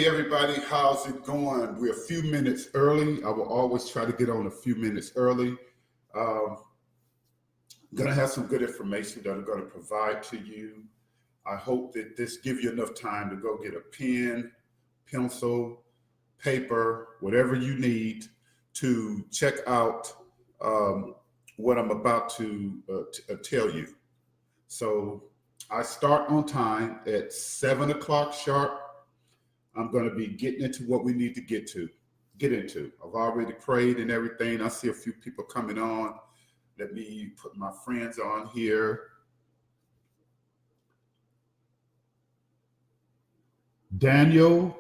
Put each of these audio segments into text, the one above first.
Hey everybody, how's it going? We're a few minutes early. I will always try to get on a few minutes early. I'm gonna have some good information that I'm gonna provide to you. I hope that this gives you enough time to go get a pen, pencil, paper, whatever you need to check out what I'm about to tell you. So I start on time at 7 o'clock sharp. I'm going to be getting into what we need to get into. I've already prayed and everything. I see a few people coming on. Let me put my friends on here. Daniel,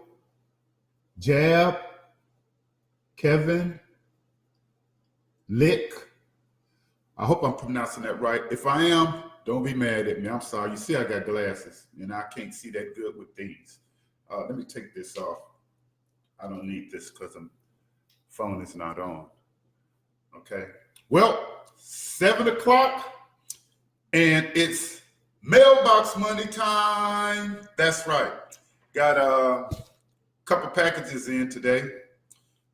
Jab, Kevin, Lick. I hope I'm pronouncing that right. If I am, don't be mad at me. I'm sorry. You see, I got glasses and I can't see that good with these. Let me take this off. I don't need this because the phone is not on. Okay. Well, 7 o'clock and it's mailbox money time. That's right. Got a couple packages in today.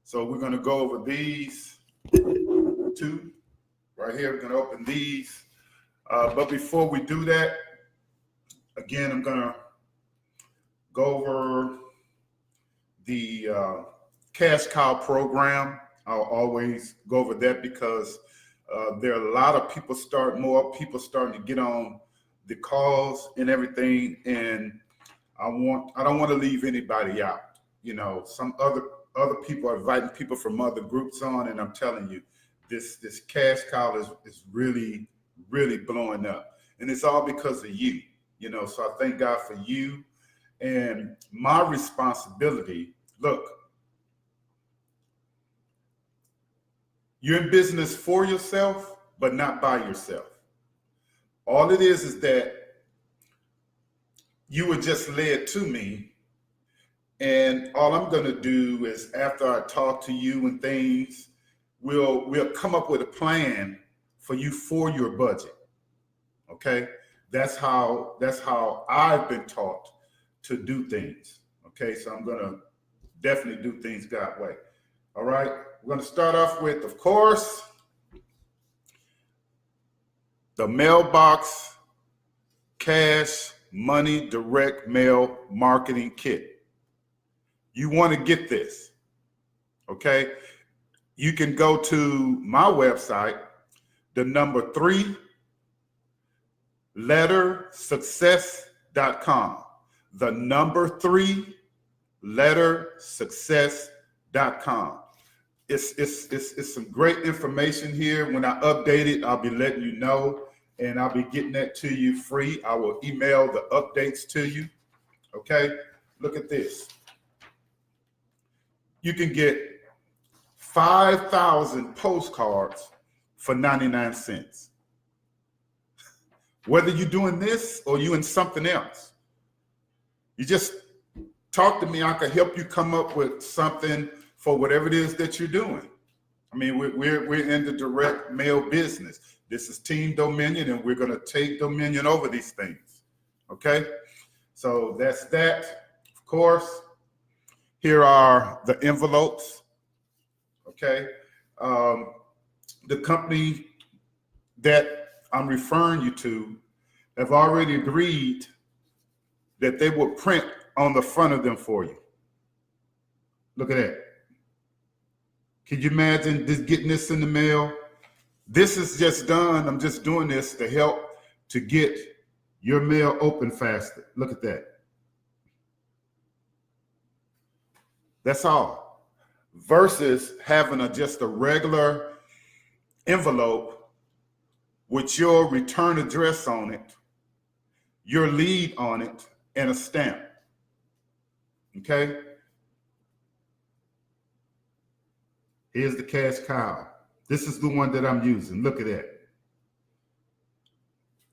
So we're going to go over these two right here. We're going to open these. But before we do that, again, I'm going to go over the cash cow program. I'll always go over that because there are a lot of people more people starting to get on the calls and everything. And I don't want to leave anybody out. You know, some other people are inviting people from other groups on, and I'm telling you, this cash cow is really, really blowing up. And it's all because of you, you know, so I thank God for you. And my responsibility, look, you're in business for yourself, but not by yourself. All it is that you were just led to me. And all I'm going to do is after I talk to you and things, we'll come up with a plan for you for your budget. Okay? That's how I've been taught to do things. Okay, so I'm gonna definitely do things God's way. All right, we're gonna start off with, of course, the mailbox cash money direct mail marketing kit. You want to get this, okay? You can go to my website, the number 3 lettersuccess.com. The number 3 lettersuccess.com. It's some great information here. When I update it, I'll be letting you know, and I'll be getting that to you free. I will email the updates to you. Okay, look at this. You can get 5,000 postcards for 99 cents. Whether you're doing this or you in something else, you just talk to me. I can help you come up with something for whatever it is that you're doing. I mean, we're in the direct mail business. This is Team Dominion, and we're going to take dominion over these things. Okay, so that's that. Of course, here are the envelopes. Okay, the company that I'm referring you to have already agreed that they will print on the front of them for you. Look at that. Can you imagine just getting this in the mail? This is just done. I'm just doing this to help to get your mail open faster. Look at that. That's all. Versus having just a regular envelope with your return address on it, your lead on it, and a stamp. Okay? Here's the cash cow. This is the one that I'm using. Look at that.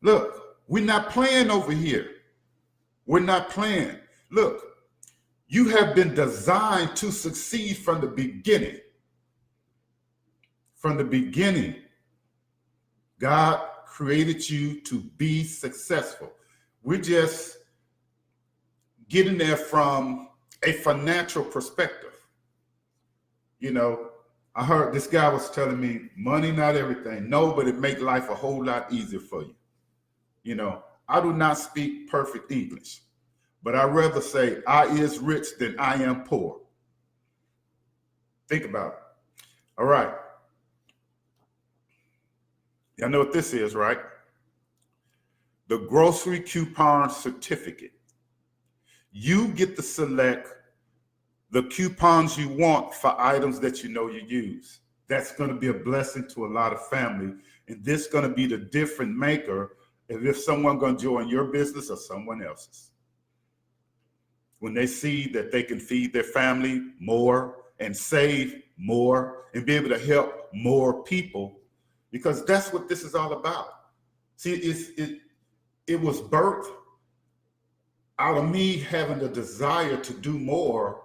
Look, we're not playing over here. We're not playing. Look, you have been designed to succeed from the beginning. From the beginning, God created you to be successful. We're just getting there from a financial perspective. You know, I heard this guy was telling me money not everything. No, but it make life a whole lot easier for you. You know, I do not speak perfect English, but I'd rather say I is rich than I am poor. Think about it. All right. Y'all know what this is, right? The grocery coupon certificate. You get to select the coupons you want for items that you know you use. That's going to be a blessing to a lot of family. And this is going to be the difference maker if someone going to join your business or someone else's. When they see that they can feed their family more and save more and be able to help more people, because that's what this is all about. See, it was birthed out of me having the desire to do more,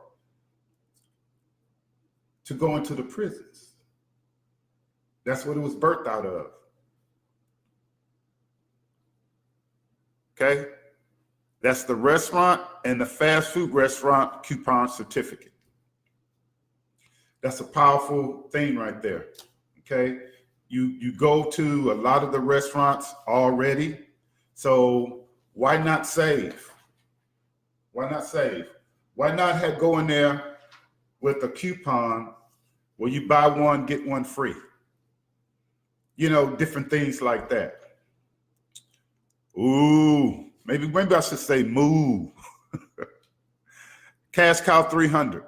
to go into the prisons. That's what it was birthed out of. Okay? That's the restaurant and the fast food restaurant coupon certificate. That's a powerful thing right there. Okay? You go to a lot of the restaurants already, so why not save? Why not save? Why not go in there with a coupon where you buy one, get one free? You know, different things like that. Ooh, maybe I should say move. Cash Cow 300.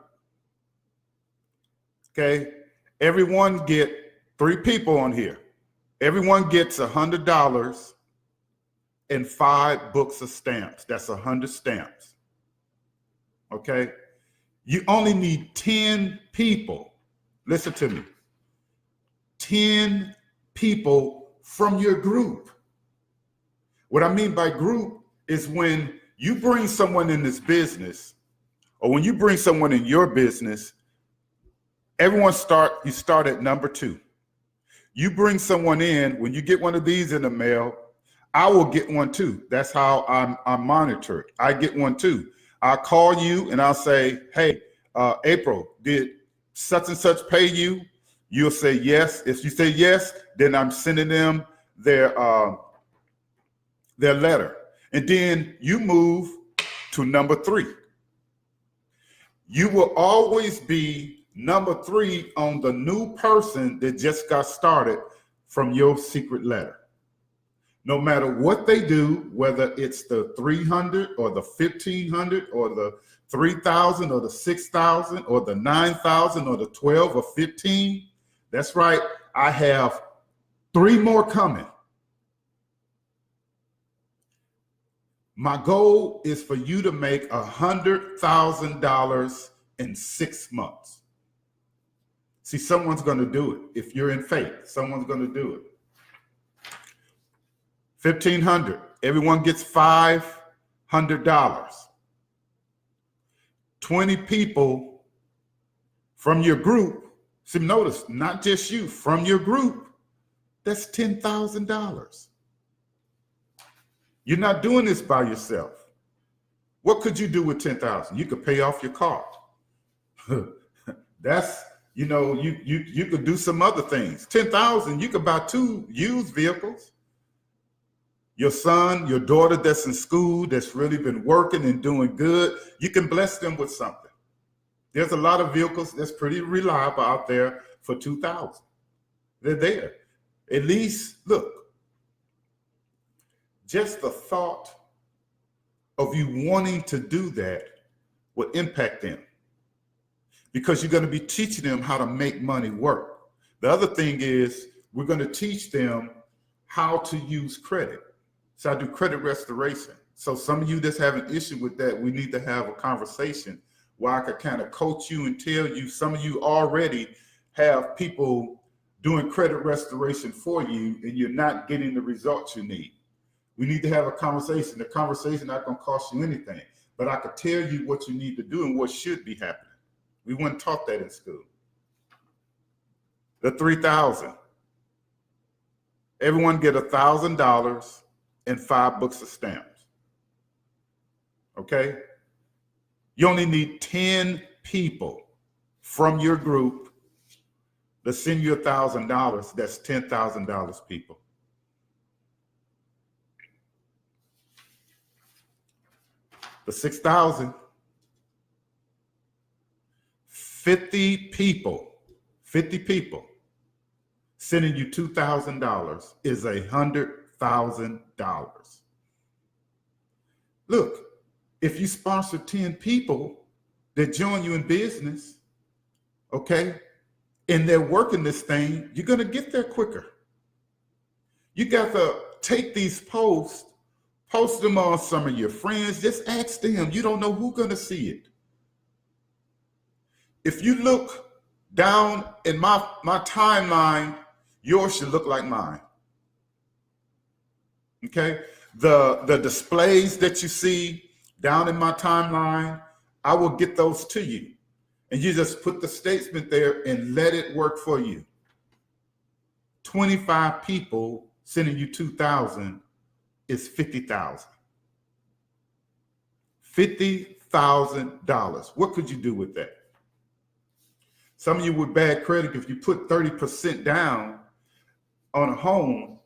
Okay, everyone get 3 people on here. Everyone gets $100 and 5 books of stamps. That's 100 stamps. Okay, you only need 10 people. Listen to me. 10 people from your group. What I mean by group is when you bring someone in this business, or when you bring someone in your business, you start at number 2. You bring someone in, when you get one of these in the mail, I will get one too. That's how I'm monitored. I get one too. I'll call you and I'll say, hey, April, did such and such pay you? You'll say yes. If you say yes, then I'm sending them their letter. And then you move to number 3. You will always be number 3 on the new person that just got started from your secret letter. No matter what they do, whether it's the 300 or the 1,500 or the 3,000 or the 6,000 or the 9,000 or the 12 or 15, that's right, I have 3 more coming. My goal is for you to make $100,000 in 6 months. See, someone's going to do it. If you're in faith, someone's going to do it. 1,500. Everyone gets $500. 20 people from your group. See, notice, not just you, from your group. That's $10,000. You're not doing this by yourself. What could you do with 10,000? You could pay off your car. That's, you know, you could do some other things. 10,000, you could buy 2 used vehicles. Your son, your daughter that's in school, that's really been working and doing good, you can bless them with something. There's a lot of vehicles that's pretty reliable out there for 2,000. They're there. At least, look, just the thought of you wanting to do that will impact them, because you're going to be teaching them how to make money work. The other thing is we're going to teach them how to use credit. So I do credit restoration. So some of you that's having an issue with that, we need to have a conversation where I could kind of coach you and tell you. Some of you already have people doing credit restoration for you and you're not getting the results you need. We need to have a conversation. The conversation not going to cost you anything, but I could tell you what you need to do and what should be happening. We weren't taught that in school. The 3,000. Everyone get $1,000 and 5 books of stamps. Okay? You only need 10 people from your group to send you $1,000. That's $10,000, people. For 6,000, 50 people sending you $2,000 is $100,000. Look, if you sponsor 10 people that join you in business, okay, and they're working this thing, you're going to get there quicker. You got to take these posts, post them on some of your friends, just ask them. You don't know who's going to see it. If you look down in my timeline, yours should look like mine. Okay? The displays that you see down in my timeline, I will get those to you. And you just put the statement there and let it work for you. 25 people sending you 2,000 is 50,000. $50,000. What could you do with that? Some of you with bad credit, if you put 30% down on a home,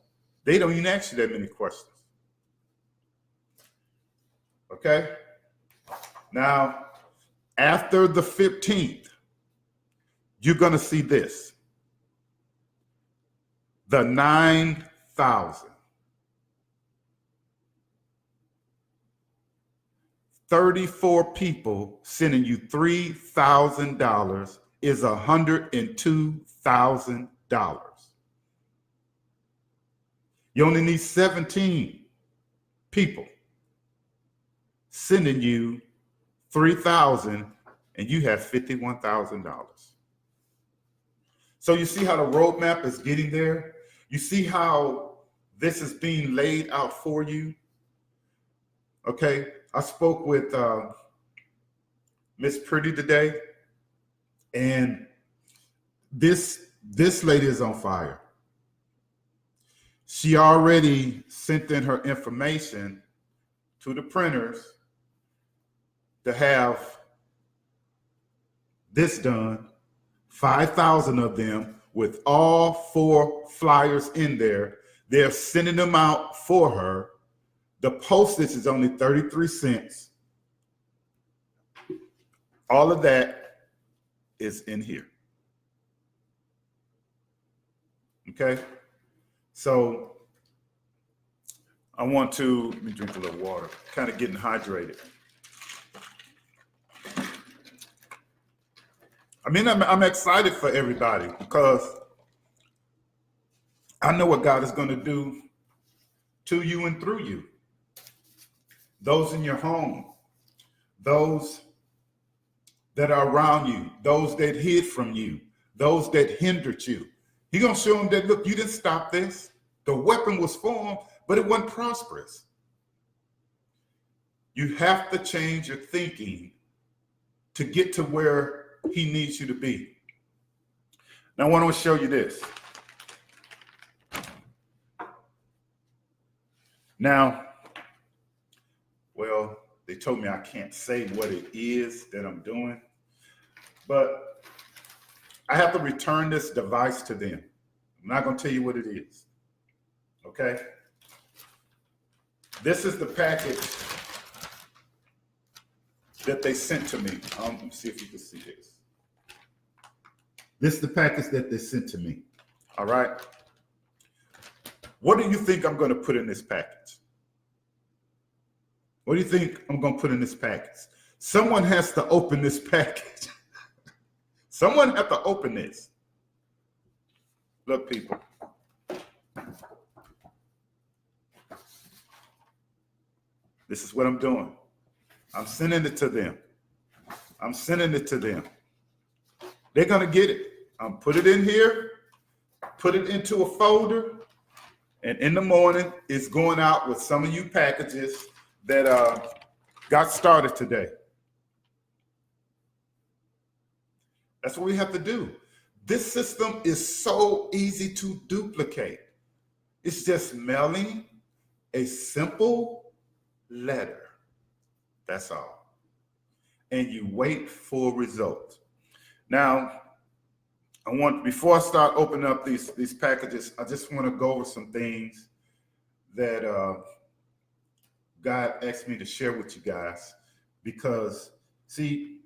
they don't even ask you that many questions. Okay? Now, after the 15th, you're going to see this. The 9,000. 34 people sending you $3,000 is $102,000. You only need 17 people sending you $3,000 and you have $51,000. So you see how the roadmap is getting there? You see how this is being laid out for you? Okay, I spoke with Miss Pretty today, and this lady is on fire. She already sent in her information to the printers to have this done, 5,000 of them with all 4 flyers in there. They're sending them out for her. The postage is only 33 cents. All of that is in here. Okay? So I want to, let me drink a little water, kind of getting hydrated. I mean, I'm excited for everybody because I know what God is going to do to you and through you. Those in your home, those that are around you, those that hid from you, those that hindered you. He's going to show them that, look, you didn't stop this. The weapon was formed, but it wasn't prosperous. You have to change your thinking to get to where he needs you to be. Now, I want to show you this. Now, well, they told me I can't say what it is that I'm doing, but I have to return this device to them. I'm not going to tell you what it is. Okay? This is the package that they sent to me. Let me see if you can see this. This is the package that they sent to me. All right? What do you think I'm going to put in this package? What do you think I'm going to put in this package? Someone has to open this package. Someone has to open this. Look, people. This is what I'm doing. I'm sending it to them. I'm sending it to them. They're going to get it. I'm put it in here, put it into a folder, and in the morning, it's going out with some of you packages that got started today. That's what we have to do. This system is so easy to duplicate. It's just mailing a simple letter. That's all. and you wait for results. Now, before I start opening up these packages, I just want to go over some things that God asked me to share with you guys, because see,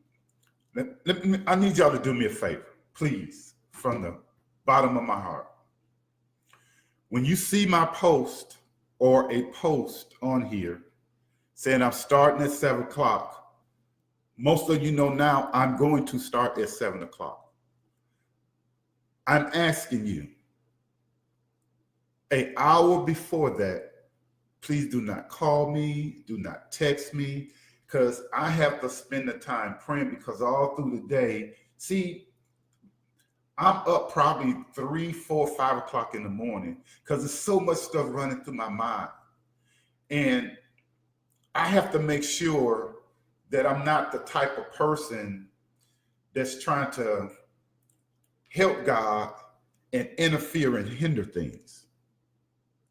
I need y'all to do me a favor, please, from the bottom of my heart. When you see my post or a post on here saying I'm starting at 7 o'clock, most of you know now I'm going to start at 7 o'clock. I'm asking you, an hour before that, please do not call me, do not text me, because I have to spend the time praying, because all through the day, see, I'm up probably 3, 4, 5 o'clock in the morning because there's so much stuff running through my mind. And I have to make sure that I'm not the type of person that's trying to help God and interfere and hinder things.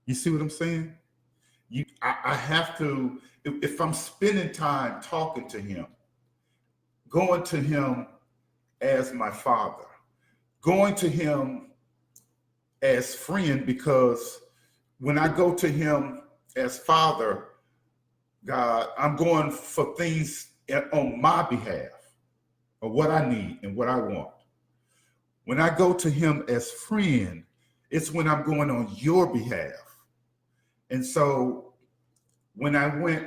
You see what I'm saying? I have to, if I'm spending time talking to him, going to him as my father, going to him as friend, because when I go to him as Father God, I'm going for things on my behalf of what I need and what I want. When I go to him as friend, it's when I'm going on your behalf. And so when I go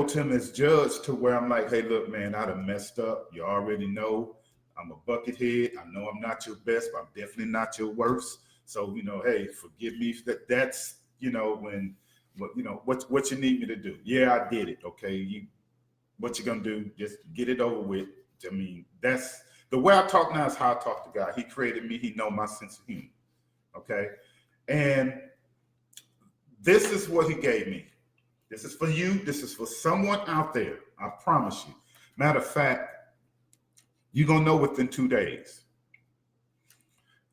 to him as judge, to where I'm like, hey, look, man, I done messed up. You already know I'm a buckethead. I know I'm not your best, but I'm definitely not your worst. So, hey, forgive me. That's, what you need me to do. Yeah, I did it. Okay. What you gonna do? Just get it over with. I mean, that's the way I talk now is how I talk to God. He created me. He knows my sense of humor. Okay. And this is what he gave me. This is for you. This is for someone out there. I promise you. Matter of fact, you're going to know within 2 days.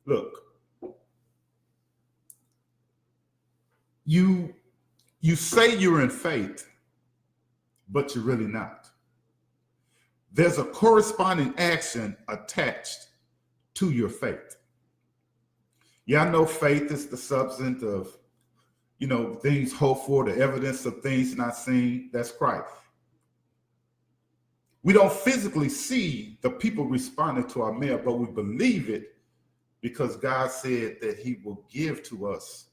Look, you say you're in faith, but you're really not. There's a corresponding action attached to your faith. Yeah, I know faith is the substance of, things hoped for, the evidence of things not seen. That's Christ. We don't physically see the people responding to our mail, but we believe it because God said that he will give to us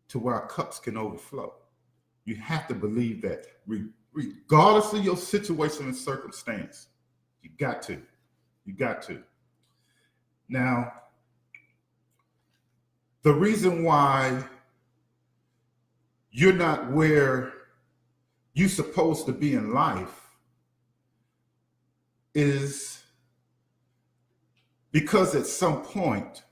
to where our cups can overflow. You have to believe that regardless of your situation and circumstance. You got to. Now, the reason why you're not where you're supposed to be in life is because at some point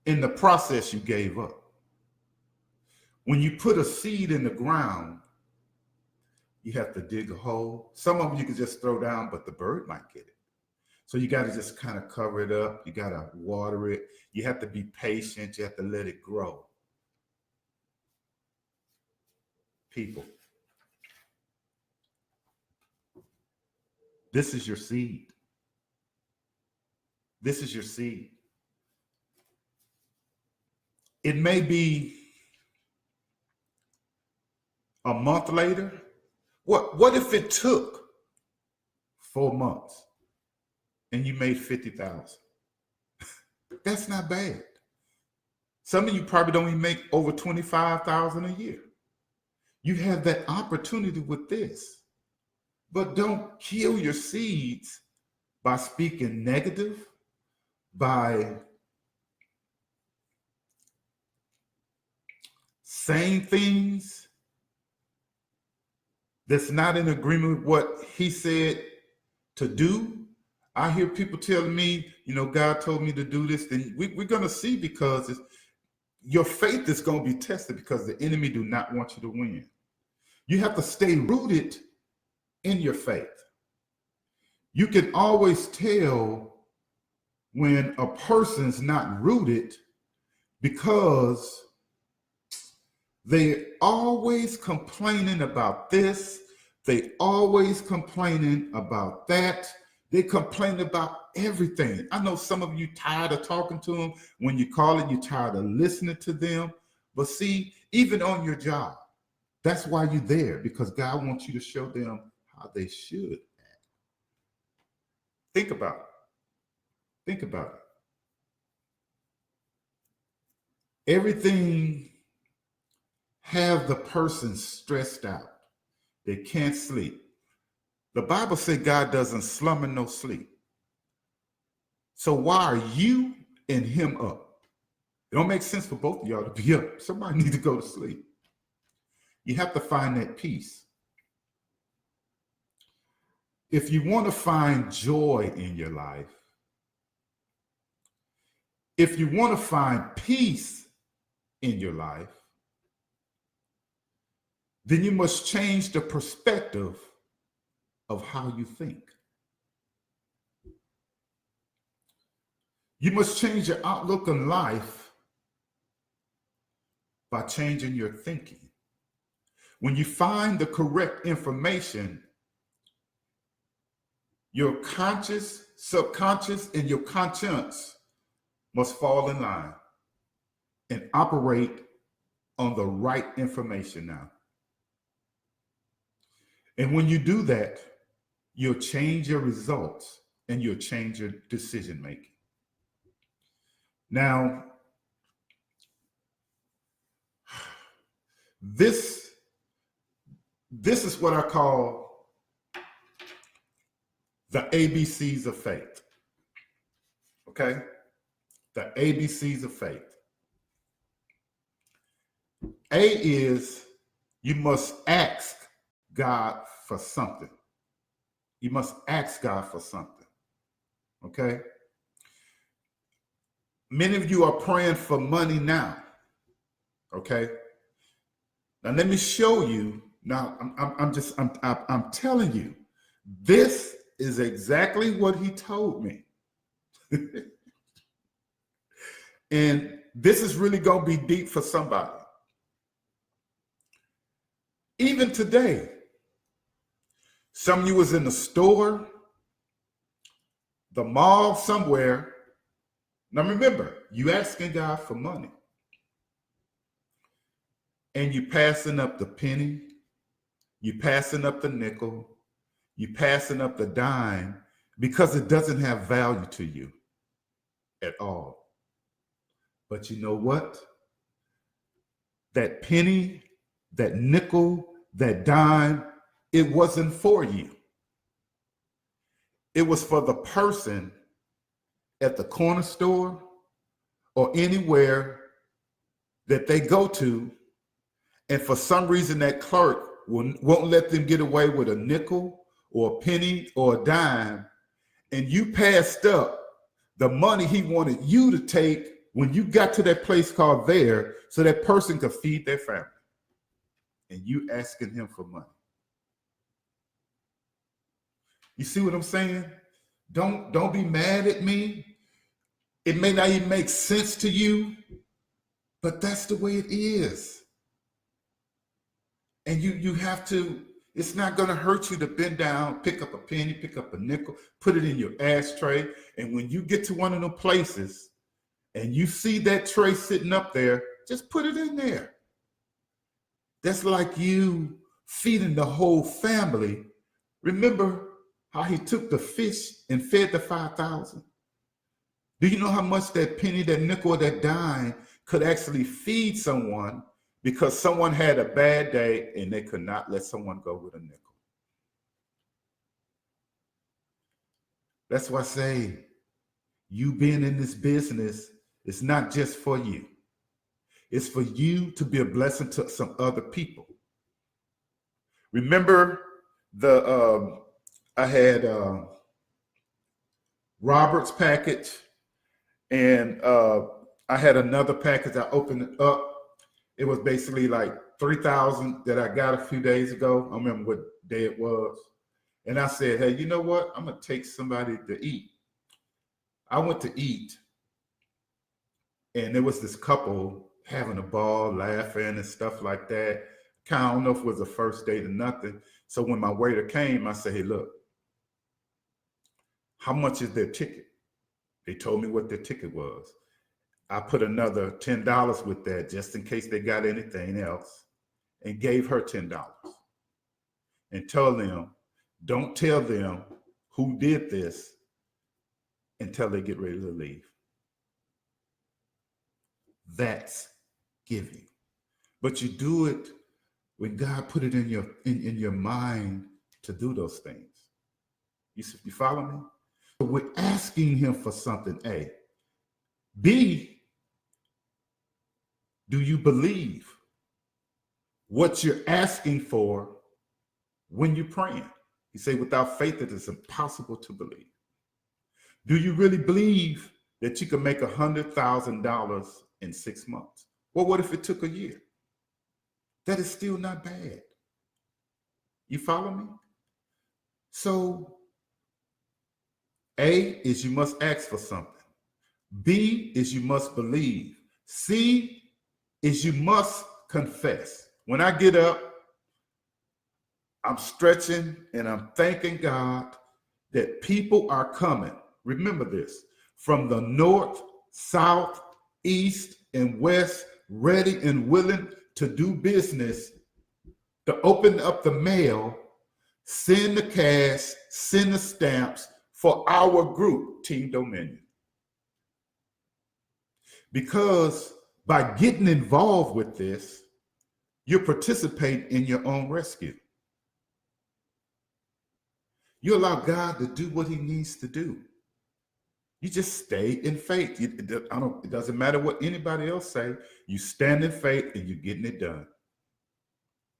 in the process you gave up. When you put a seed in the ground, you have to dig a hole. Some of them you can just throw down, but the bird might get it. So you got to just kind of cover it up. You got to water it. You have to be patient. You have to let it grow. People, this is your seed. This is your seed. It may be a month later. What if it took 4 months and you made 50,000? That's not bad. Some of you probably don't even make over 25,000 a year. You have that opportunity with this, but don't kill your seeds by speaking negative, by saying things that's not in agreement with what he said to do. I hear people telling me, God told me to do this. Then we're going to see, because your faith is going to be tested, because the enemy do not want you to win. You have to stay rooted in your faith. You can always tell when a person's not rooted, because They're always complaining about this. They always complaining about that. They complain about everything. I know some of you tired of talking to them. When you call it, you're tired of listening to them. But see, even on your job, that's why you're there, because God wants you to show them how they should act. Think about it. Think about it. Everything have the person stressed out. They can't sleep. The Bible says God doesn't slumber nor sleep. So why are you and him up? It don't make sense for both of y'all to be up. Somebody need to go to sleep. You have to find that peace. If you want to find joy in your life, if you want to find peace in your life, then you must change the perspective of how you think. You must change your outlook on life by changing your thinking. When you find the correct information, your conscious, subconscious, and your conscience must fall in line and operate on the right information now. And when you do that, you'll change your results and you'll change your decision making. Now, this is what I call the ABCs of faith. Okay? The ABCs of faith. A is you must ask God for something. You must ask God for something. Okay? Many of you are praying for money now. Okay? Now let me show you. Now I'm telling you, this is exactly what he told me. And this is really going to be deep for somebody. Even today, some of you was in the store, the mall, somewhere. Now remember, you asking God for money. And you passing up the penny, you passing up the nickel, you passing up the dime because it doesn't have value to you at all. But you know what? That penny, that nickel, that dime, it wasn't for you. It was for the person at the corner store or anywhere that they go to, and for some reason that clerk won't let them get away with a nickel or a penny or a dime, and you passed up the money he wanted you to take when you got to that place called there so that person could feed their family. And you asking him for money. You see what I'm saying? Don't be mad at me. It may not even make sense to you, but that's the way it is. And you have to, it's not going to hurt you to bend down, pick up a penny, pick up a nickel, put it in your ashtray. And when you get to one of them places and you see that tray sitting up there, just put it in there. That's like you feeding the whole family. Remember how he took the fish and fed the 5,000? Do you know how much that penny, that nickel, that dime could actually feed someone because someone had a bad day and they could not let someone go with a nickel? That's why I say you being in this business is not just for you. It's for you to be a blessing to some other people. Remember I had Robert's package, and I had another package. I opened it up. It was basically like 3,000 that I got a few days ago. I don't remember what day it was. And I said, hey, you know what? I'm going to take somebody to eat. I went to eat, and there was this couple, having a ball, laughing and stuff like that. Kind of, I don't know if it was the first date or nothing. So when my waiter came, I said, hey, look, how much is their ticket? They told me what their ticket was. I put another $10 with that just in case they got anything else, and gave her $10 and told them, don't tell them who did this until they get ready to leave. That's giving. But you do it when God put it in your mind to do those things. You follow me? So we're asking him for something, A. B, do you believe what you're asking for when you're praying? He said, without faith, it is impossible to believe. Do you really believe that you can make $100,000 in 6 months? Well, what if it took a year? That is still not bad. You follow me? So, A is you must ask for something. B is you must believe. C is you must confess. When I get up, I'm stretching and I'm thanking God that people are coming. Remember this, from the north, south, east, and west, ready and willing to do business, to open up the mail, send the cash, send the stamps for our group, Team Dominion. Because by getting involved with this, you participate in your own rescue. You allow God to do what he needs to do. You just stay in faith. It doesn't matter what anybody else say. You stand in faith and you're getting it done.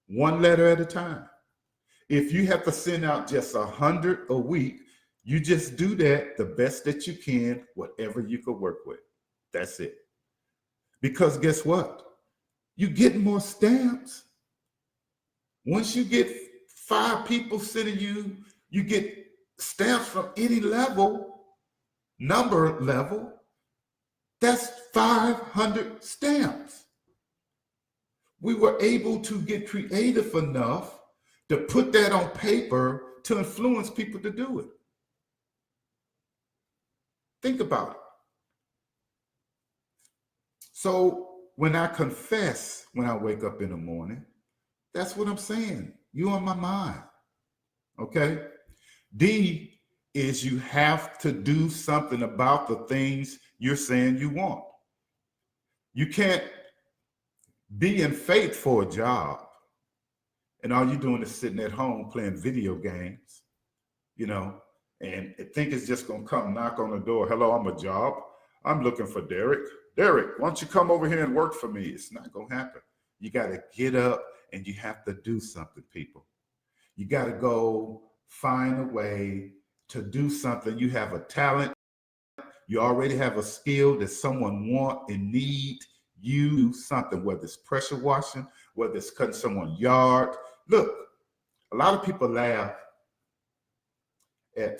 One letter at a time. If you have to send out just 100 a week, you just do that the best that you can, whatever you could work with. That's it. Because guess what? You get more stamps. Once you get 5 people sending you, you get stamps from any level, number level. That's 500 stamps. We were able to get creative enough to put that on paper to influence people to do it. Think about it. So when I confess, when I wake up in the morning, that's what I'm saying. You on my mind. Okay? D is you have to do something about the things you're saying you want. You can't be in faith for a job and all you're doing is sitting at home playing video games, and think it's just going to come knock on the door. Hello, I'm a job. I'm looking for Derek. Derek, why don't you come over here and work for me? It's not going to happen. You got to get up and you have to do something, people. You got to go find a way to do something. You have a talent. You already have a skill that someone want and need. You do something, whether it's pressure washing, whether it's cutting someone's yard. Look, a lot of people laugh at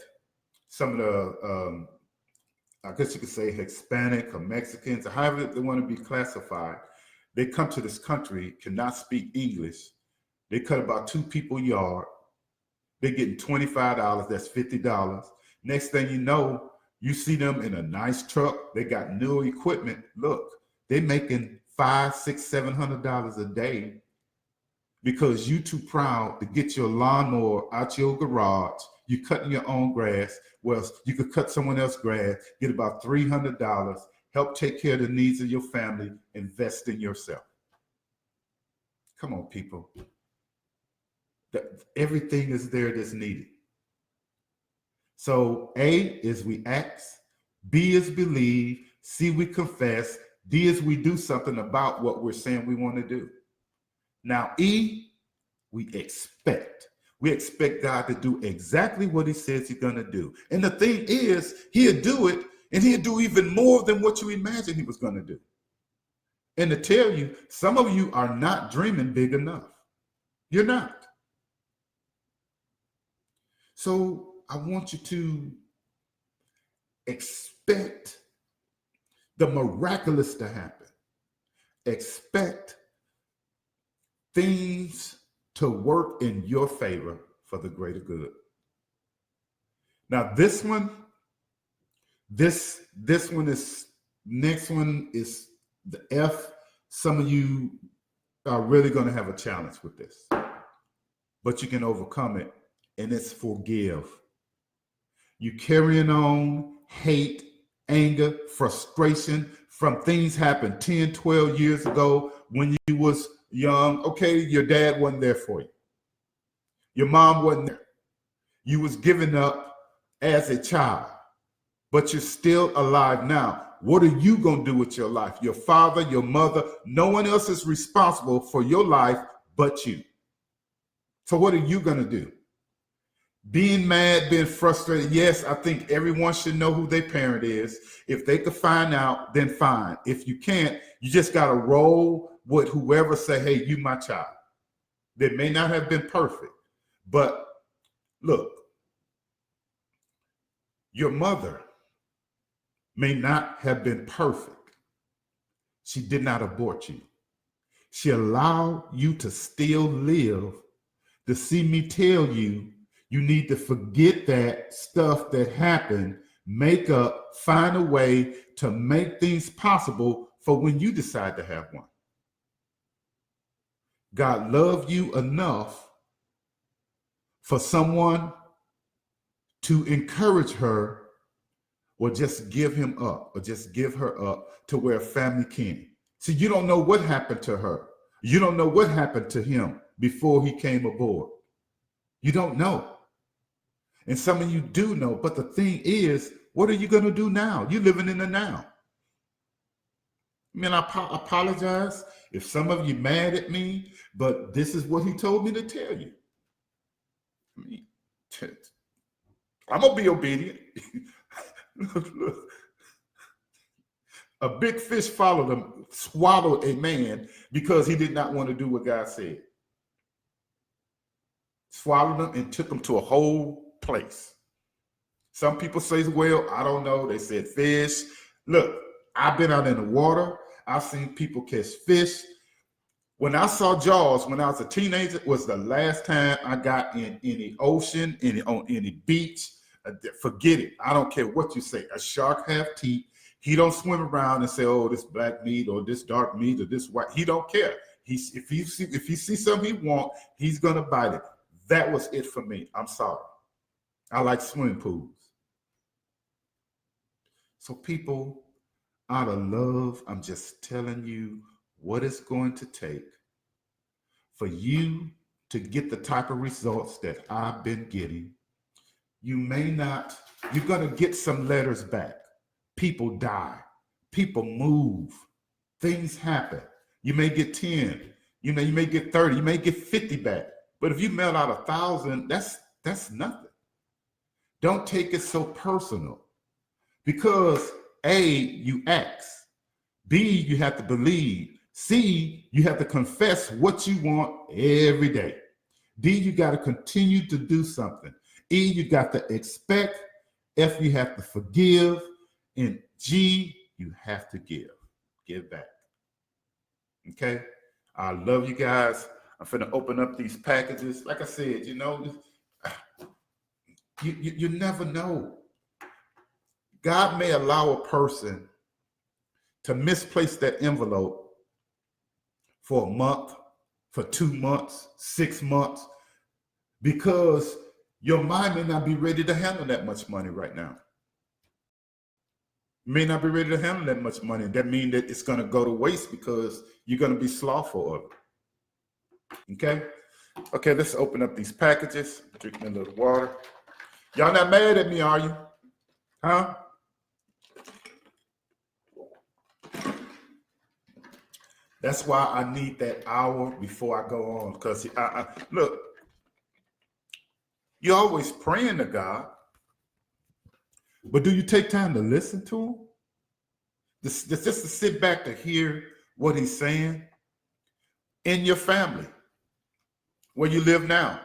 some of the, I guess you could say Hispanic or Mexicans, or however they want to be classified. They come to this country, cannot speak English. They cut about 2 people's yard. They're getting $25, that's $50. Next thing you know, you see them in a nice truck. They got new equipment. Look, they're making $500, $600, $700 a day because you too proud to get your lawnmower out your garage. You're cutting your own grass. Well, you could cut someone else's grass, get about $300, help take care of the needs of your family, invest in yourself. Come on, people. Everything is there that's needed. So A is we ask, B is believe, C we confess, D is we do something about what we're saying we want to do. Now E, we expect. We expect God to do exactly what he says he's going to do. And the thing is, he'll do it, and he'll do even more than what you imagined he was going to do. And to tell you, some of you are not dreaming big enough. You're not. So I want you to expect the miraculous to happen. expect things to work in your favor for the greater good. Now, this one is next one is the F. Some of you are really going to have a challenge with this, but you can overcome it, and it's forgive. You carrying on hate, anger, frustration from things happened 10, 12 years ago when you was young. Okay, your dad wasn't there for you. Your mom wasn't there. You was given up as a child, but you're still alive now. What are you going to do with your life? Your father, your mother, no one else is responsible for your life but you. So what are you going to do? Being mad, being frustrated. Yes, I think everyone should know who their parent is. If they could find out, then fine. If you can't, you just got to roll with whoever say, hey, you my child. They may not have been perfect, but look, your mother may not have been perfect. She did not abort you. She allowed you to still live to see me tell you, you need to forget that stuff that happened, make up, find a way to make things possible for when you decide to have one. God loved you enough for someone to encourage her or just give him up or just give her up to where a family can. See, you don't know what happened to her. You don't know what happened to him before he came aboard. You don't know. And some of you do know, but the thing is, what are you going to do now? You're living in the now. I mean, I apologize if some of you mad at me, but this is what he told me to tell you. I mean, I'm going to be obedient. Look. A big fish followed him, swallowed a man because he did not want to do what God said. Swallowed him and took him to a whole place. Some people say, well, I don't know. They said fish. Look, I've been out in the water. I've seen people catch fish. When I saw Jaws when I was a teenager, it was the last time I got in any ocean, on any beach. Forget it. I don't care what you say. A shark have teeth. He don't swim around and say, oh, this black meat or this dark meat or this white. He don't care. If he sees something he wants, he's going to bite it. That was it for me. I'm sorry. I like swimming pools. So people, out of love, I'm just telling you what it's going to take for you to get the type of results that I've been getting. You may not, you're going to get some letters back. People die. People move. Things happen. You may get 10. You may get 30. You may get 50 back. But if you mail out 1,000, that's nothing. Don't take it so personal. Because A, you ask. B, you have to believe. C, you have to confess what you want every day. D, you got to continue to do something. E, you got to expect. F, you have to forgive. And G, you have to give. Give back. Okay? I love you guys. I'm finna open up these packages. Like I said, you never know. God may allow a person to misplace that envelope for a month, for 2 months, 6 months, because your mind may not be ready to handle that much money right now. You may not be ready to handle that much money. That means that it's going to go to waste because you're going to be slothful of it. Okay? Okay, let's open up these packages. Drinking a little water. Y'all not mad at me, are you? Huh? That's why I need that hour before I go on. Because look, you're always praying to God, but do you take time to listen to him? Just to sit back to hear what he's saying in your family, where you live now.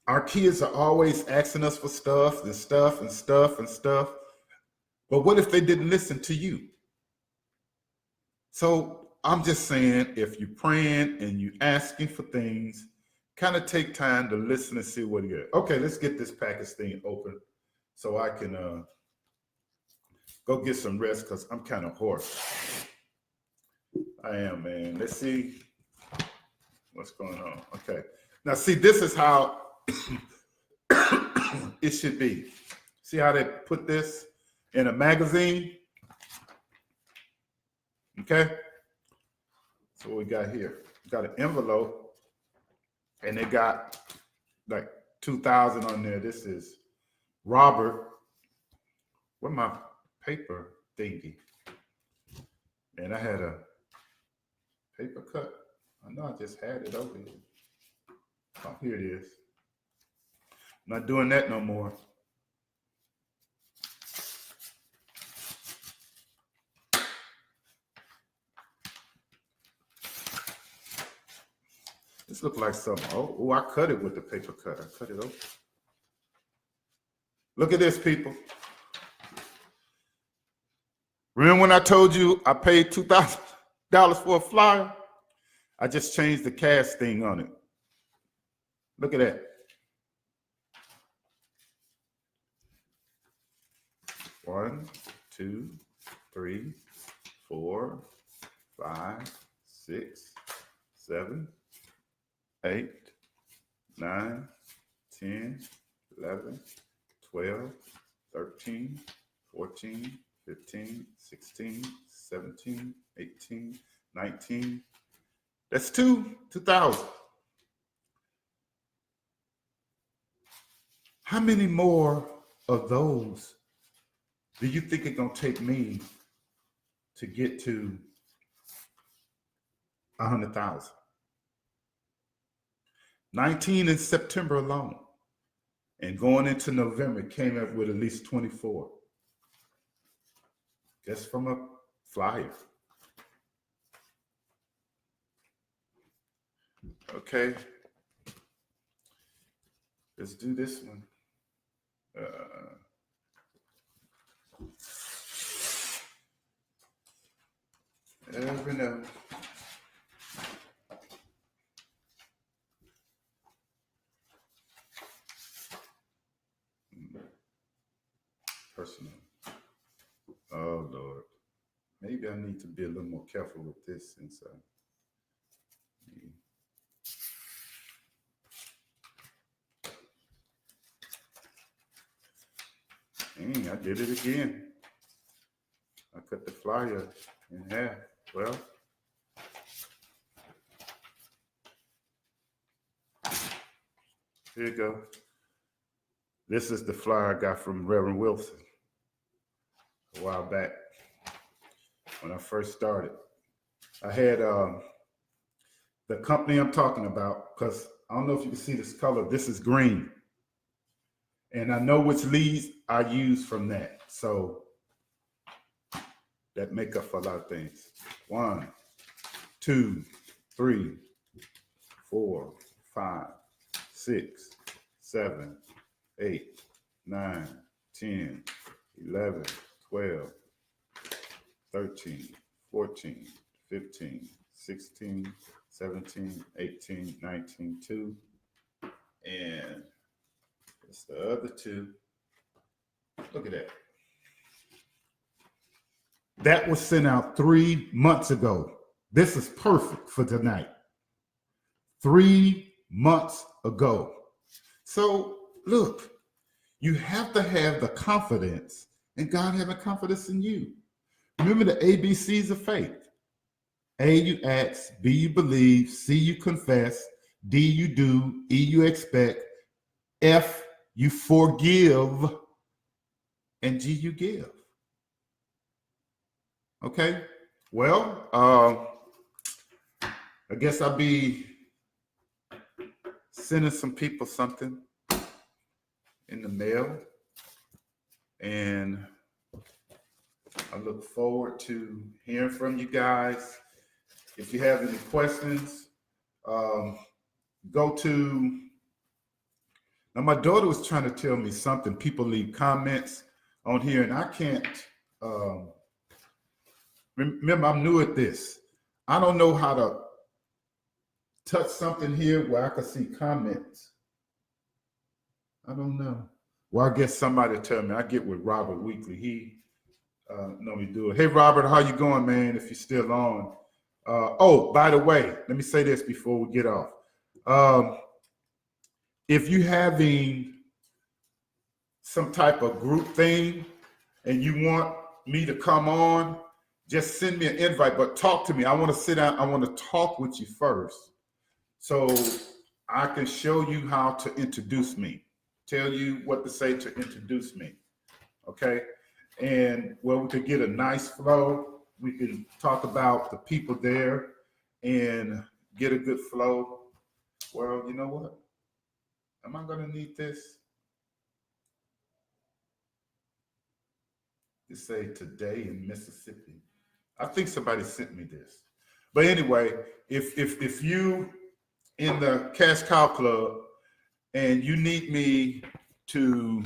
Our kids are always asking us for stuff and stuff and stuff and stuff. But what if they didn't listen to you? So I'm just saying, if you're praying and you asking for things, kind of take time to listen and see what you get. Okay, let's get this package thing open so I can go get some rest because I'm kind of hoarse. I am, man. Let's see what's going on. Okay. Now, see, this is how it should be. See how they put this in a magazine? Okay. So what we got here? We got an envelope, and they got like 2,000 on there. This is Robert. Where's my paper thingy? And I had a paper cut. I know I just had it over here. Oh, here it is. I'm not doing that no more. This looks like something. Oh, I cut it with the paper cut. I cut it open. Look at this, people. Remember when I told you I paid $2,000 for a flyer? I just changed the cast thing on it. Look at that. 1, 2, 3, 4, 5, 6, 7, 8, 9, 10, 11, 12, 13, 14, 15, 16, 17, 18, 19. That's 2,000. How many more of those do you think it's gonna take me to get to 100,000? 19 in September alone. And going into November, came up with at least 24. Just from a flyer. Okay. Let's do this one. Never know. Personal. Oh Lord. Maybe I need to be a little more careful with this since I did it again. I cut the flyer in half. Well, here you go. This is the flyer I got from Reverend Wilson a while back when I first started. I had the company I'm talking about, because I don't know if you can see this color. This is green. And I know which leads I use from that. So that make up for a lot of things. 1, 2, 3, 4, 5, 6, 7, 8, 9, 10, 11, 12, 13, 14, 15, 16, 17, 18, 19, 2. And it's the other 2. Look at that. That was sent out 3 months ago. This is perfect for tonight. 3 months ago. So look, you have to have the confidence and God having confidence in you. Remember the ABCs of faith. A, you ask. B, you believe. C, you confess. D, you do. E, you expect. F, you forgive. And G, you give. Okay? Well, I guess I'll be sending some people something in the mail. And I look forward to hearing from you guys. If you have any questions, go to. Now, my daughter was trying to tell me something. People leave comments on here, and I can't. Remember, I'm new at this. I don't know how to touch something here where I can see comments. I don't know. Well, I guess somebody tell me. I get with Robert Weekly. He normally do it. Hey, Robert, how you going, man? If you're still on. Oh, by the way, let me say this before we get off. If you having some type of group thing and you want me to come on, just send me an invite, but talk to me. I want to sit down. I want to talk with you first so I can show you how to introduce me, tell you what to say to introduce me. Okay. And well, we could get a nice flow. We can talk about the people there and get a good flow. Well, you know what? Am I going to need this? To say today in Mississippi. I think somebody sent me this. But anyway, if you in the Cash Cow Club and you need me to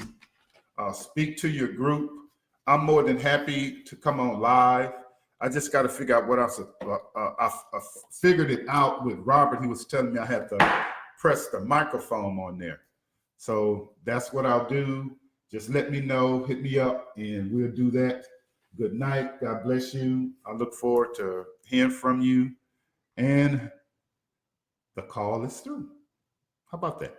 speak to your group, I'm more than happy to come on live. I just got to figure out what else. I figured it out with Robert. He was telling me I had to press the microphone on there. So that's what I'll do. Just let me know, hit me up, and we'll do that. Good night. God bless you. I look forward to hearing from you. And the call is through. How about that?